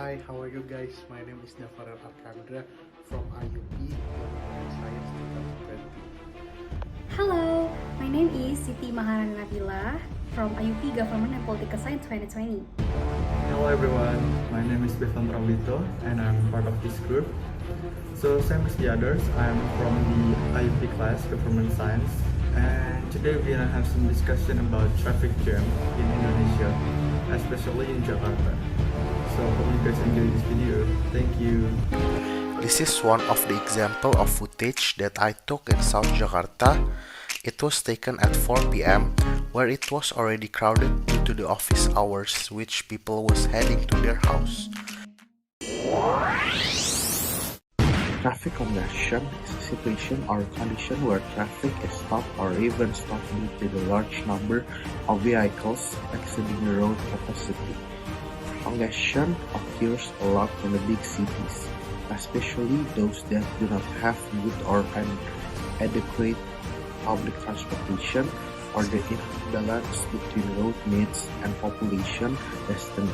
Hi, how are you guys? My name is Dafarel Arkandra from IUP Science 2020. Hello, my name is Siti Maharani Nabila from IUP Government and Political Science 2020. Hello everyone, my name is Bevan Rawito and I'm part of this group. So same as the others, I'm from the IUP class Government Science, and today we're gonna have some discussion about traffic jam in Indonesia, especially in Jakarta. So hope you guys enjoy this video. Thank you. This is one of the example of footage that I took in South Jakarta. It was taken at 4 p.m. where it was already crowded due to the office hours, which people was heading to their house. Traffic congestion is a situation or condition where traffic is stopped or even stopped due to the large number of vehicles exceeding the road capacity. Congestion occurs a lot in the big cities, especially those that do not have good or adequate public transportation, or the imbalance between road needs and population density.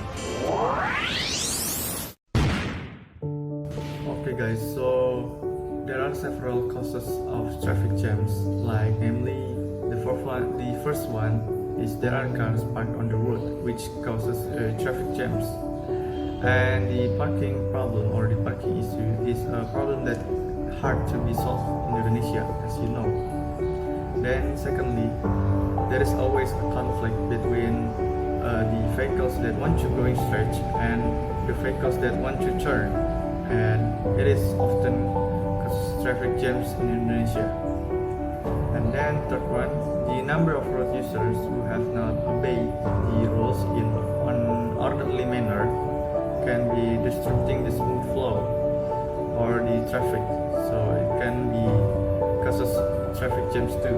Okay guys, so there are several causes of traffic jams, like namely the first one is there are cars parked on the road, which causes traffic jams. And the parking problem or the parking issue is a problem that hard to be solved in Indonesia, as you know. Then secondly, there is always a conflict between the vehicles that want to go straight and the vehicles that want to turn, and it is often causes traffic jams in Indonesia. And then third one, the number of road users who have not obeyed the rules in an orderly manner can be disrupting the smooth flow or the traffic, so it can be causes traffic jams too.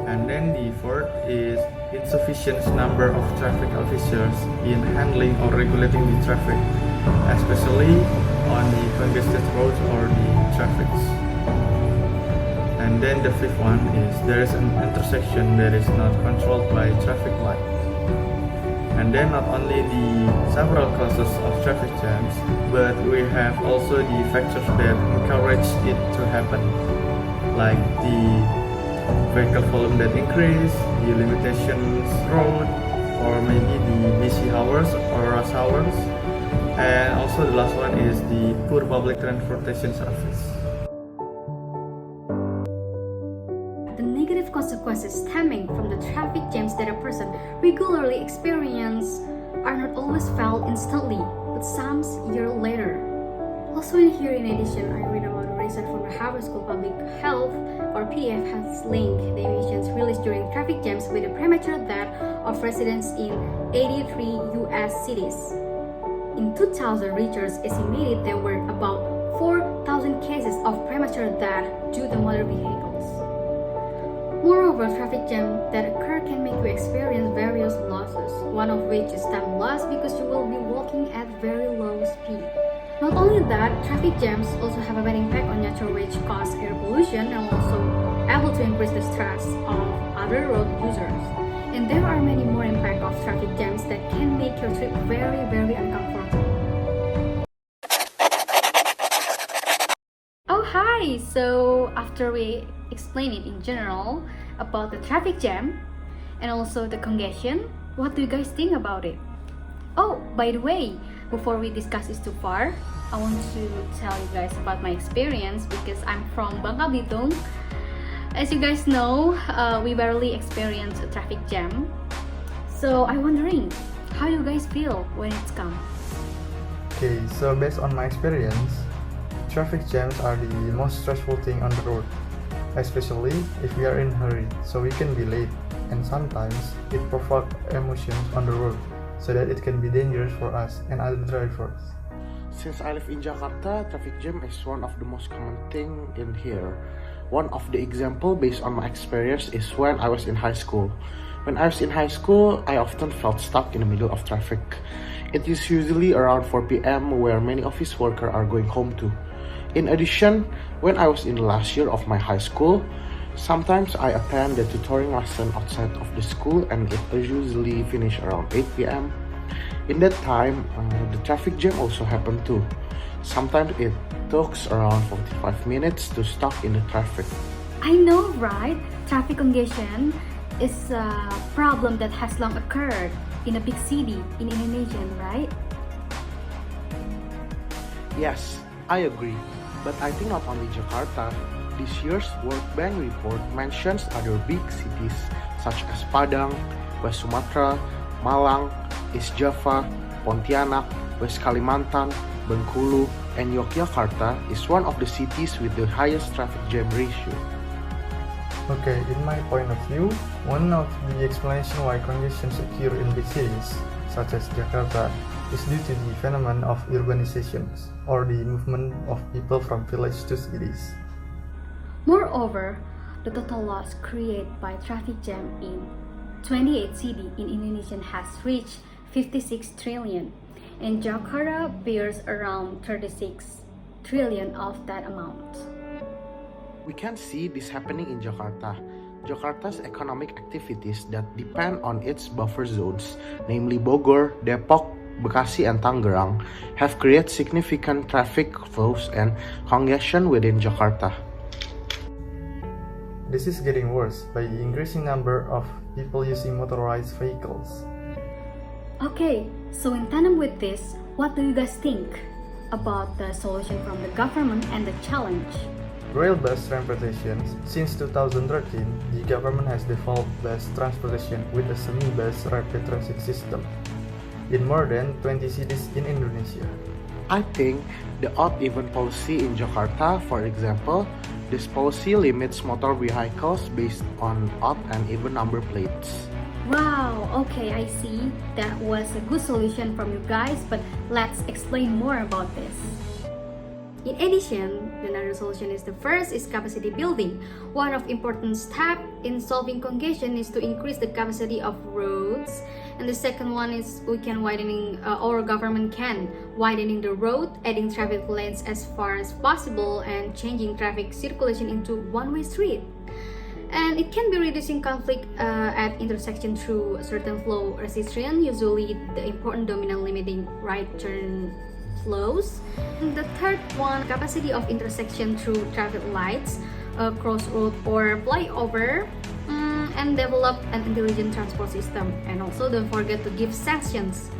And then the fourth is insufficient number of traffic officers in handling or regulating the traffic, especially on the congested roads or the traffics. And then the fifth one is there is an intersection that is not controlled by traffic light. And then not only the several causes of traffic jams, but we have also the factors that encourage it to happen, like the vehicle volume that increase, the limitations road, or maybe the busy hours or rush hours. And also the last one is the poor public transportation service. The negative consequences stemming from the traffic jams that a person regularly experiences are not always felt instantly, but some years later. Also in here, in addition, I read about a research from the Harvard School of Public Health, or PDF, has linked the emissions released during traffic jams with the premature death of residents in 83 U.S. cities. In 2000, researchers estimated there were about 4,000 cases of premature death due to motor vehicles. Moreover, traffic jam that occur can make you experience various losses, one of which is time loss because you will be walking at very low speed. Not only that, traffic jams also have a bad impact on nature, which cause air pollution and also able to increase the stress of other road users. And there are many more impacts of traffic jams that can make your trip very, very uncomfortable. Oh hi! So after we explain it in general about the traffic jam and also the congestion, what do you guys think about it? Oh, by the way, before we discuss this too far, I want to tell you guys about my experience because I'm from Bangka Belitung. As you guys know, we barely experience a traffic jam. So I'm wondering, how do you guys feel when it's come? Okay, so based on my experience, traffic jams are the most stressful thing on the road, especially if we are in a hurry, so we can be late, and sometimes it provokes emotions on the road, so that it can be dangerous for us and other drivers. Since I live in Jakarta, traffic jam is one of the most common thing in here. One of the example based on my experience is when I was in high school. When I was in high school, I often felt stuck in the middle of traffic. It is usually around 4 p.m. where many office workers are going home too. In addition, when I was in the last year of my high school, sometimes I attend the tutoring lesson outside of the school and it usually finish around 8 p.m. In that time, the traffic jam also happened too. Sometimes it took around 45 minutes to stuck in the traffic. I know, right? Traffic congestion is a problem that has long occurred in a big city in Indonesia, right? Yes, I agree. But I think not only Jakarta. This year's World Bank report mentions other big cities such as Padang, West Sumatra, Malang, East Java, Pontianak, West Kalimantan, Bengkulu, and Yogyakarta is one of the cities with the highest traffic jam ratio. Okay, in my point of view, one of the explanation why congestions occur in big cities, such as Jakarta, is due to the phenomenon of urbanization, or the movement of people from village to cities. Moreover, the total loss created by traffic jam in 28 cities in Indonesia has reached 56 trillion, and Jakarta bears around 36 trillion of that amount. We can see this happening in Jakarta. Jakarta's economic activities that depend on its buffer zones, namely Bogor, Depok, Bekasi, and Tangerang, have created significant traffic flows and congestion within Jakarta. This is getting worse by the increasing number of people using motorized vehicles. Okay, so in tandem with this, what do you guys think about the solution from the government and the challenge? Rail bus transportation. Since 2013, the government has developed bus transportation with a semi-bus rapid transit system in more than 20 cities in Indonesia. I think the odd-even policy in Jakarta, for example, this policy limits motor vehicles based on odd and even number plates. Wow, okay, I see. That was a good solution from you guys, but let's explain more about this. In addition, another solution is the first is capacity building. One of important step in solving congestion is to increase the capacity of roads, and the second one is our government can widening the road, adding traffic lanes as far as possible, and changing traffic circulation into one-way street. And it can be reducing conflict at intersection through certain flow restriction, usually the important dominant limiting right turn flows. And the third one, capacity of intersection through traffic lights, crossroad or flyover, and develop an intelligent transport system. And also don't forget to give sanctions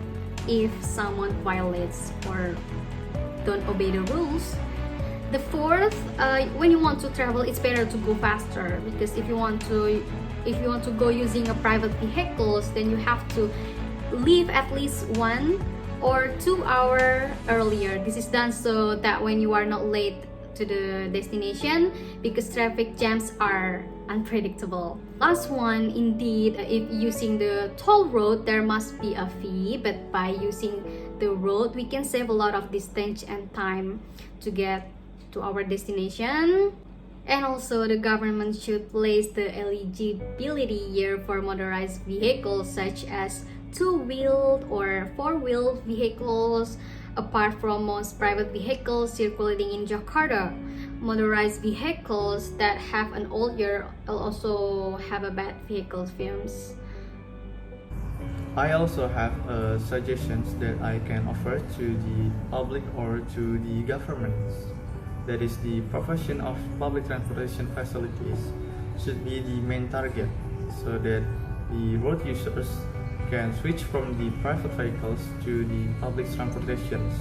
if someone violates or don't obey the rules. The fourth, when you want to travel, it's better to go faster, because if you want to go using a private vehicles, then you have to leave at least 1 or 2 hours earlier. This is done so that when you are not late to the destination, because traffic jams are unpredictable. Last one, indeed, if using the toll road, there must be a fee, but by using the road, we can save a lot of distance and time to get to our destination. And also the government should place the eligibility year for motorized vehicles such as 2-wheeled or 4-wheeled vehicles, apart from most private vehicles circulating in Jakarta. Motorized vehicles that have an old year also have a bad vehicle films. I also have suggestions that I can offer to the public or to the governments. That is, the provision of public transportation facilities should be the main target, so that the road users can switch from the private vehicles to the public transportations.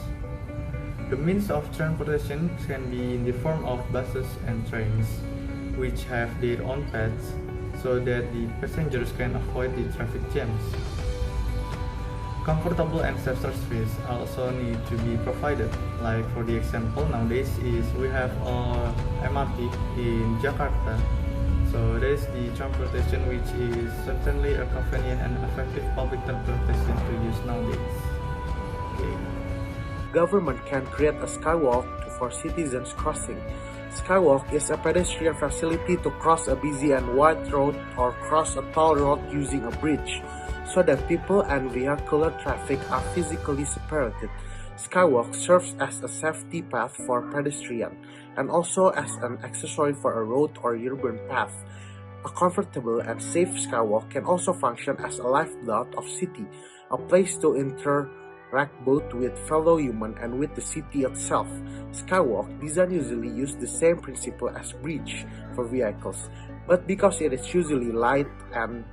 The means of transportation can be in the form of buses and trains, which have their own paths, so that the passengers can avoid the traffic jams. Comfortable and safe service also need to be provided. Like for the example nowadays is we have MRT in Jakarta. So that is the transportation which is certainly a convenient and effective public transportation to use nowadays. Okay. Government can create a skywalk for citizens crossing. Skywalk is a pedestrian facility to cross a busy and wide road or cross a tall road using a bridge, so that people and vehicular traffic are physically separated. Skywalk serves as a safety path for pedestrians and also as an accessory for a road or urban path. A comfortable and safe skywalk can also function as a lifeblood of city, a place to interact both with fellow human and with the city itself. Skywalk design usually use the same principle as bridge for vehicles, but because it is usually light and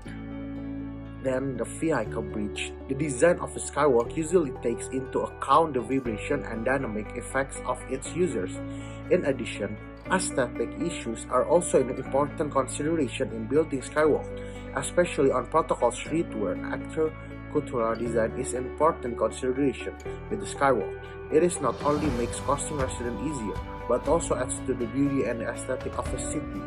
than the vehicle bridge, the design of a skywalk usually takes into account the vibration and dynamic effects of its users. In addition, aesthetic issues are also an important consideration in building skywalk, especially on protocol street where architectural design is an important consideration with the skywalk. It is not only makes crossing residents easier, but also adds to the beauty and the aesthetic of a city.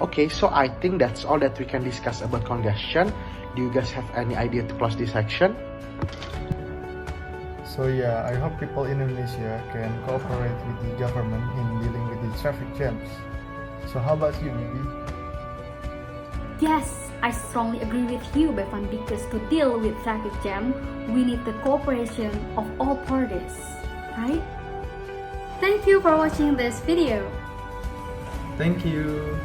Okay, so I think that's all that we can discuss about congestion. Do you guys have any idea to close this section? So yeah, I hope people in Indonesia can cooperate with the government in dealing with the traffic jams. So how about you, Bibi? Yes, I strongly agree with you, Bevan, because to deal with traffic jam, we need the cooperation of all parties, right? Thank you for watching this video. Thank you.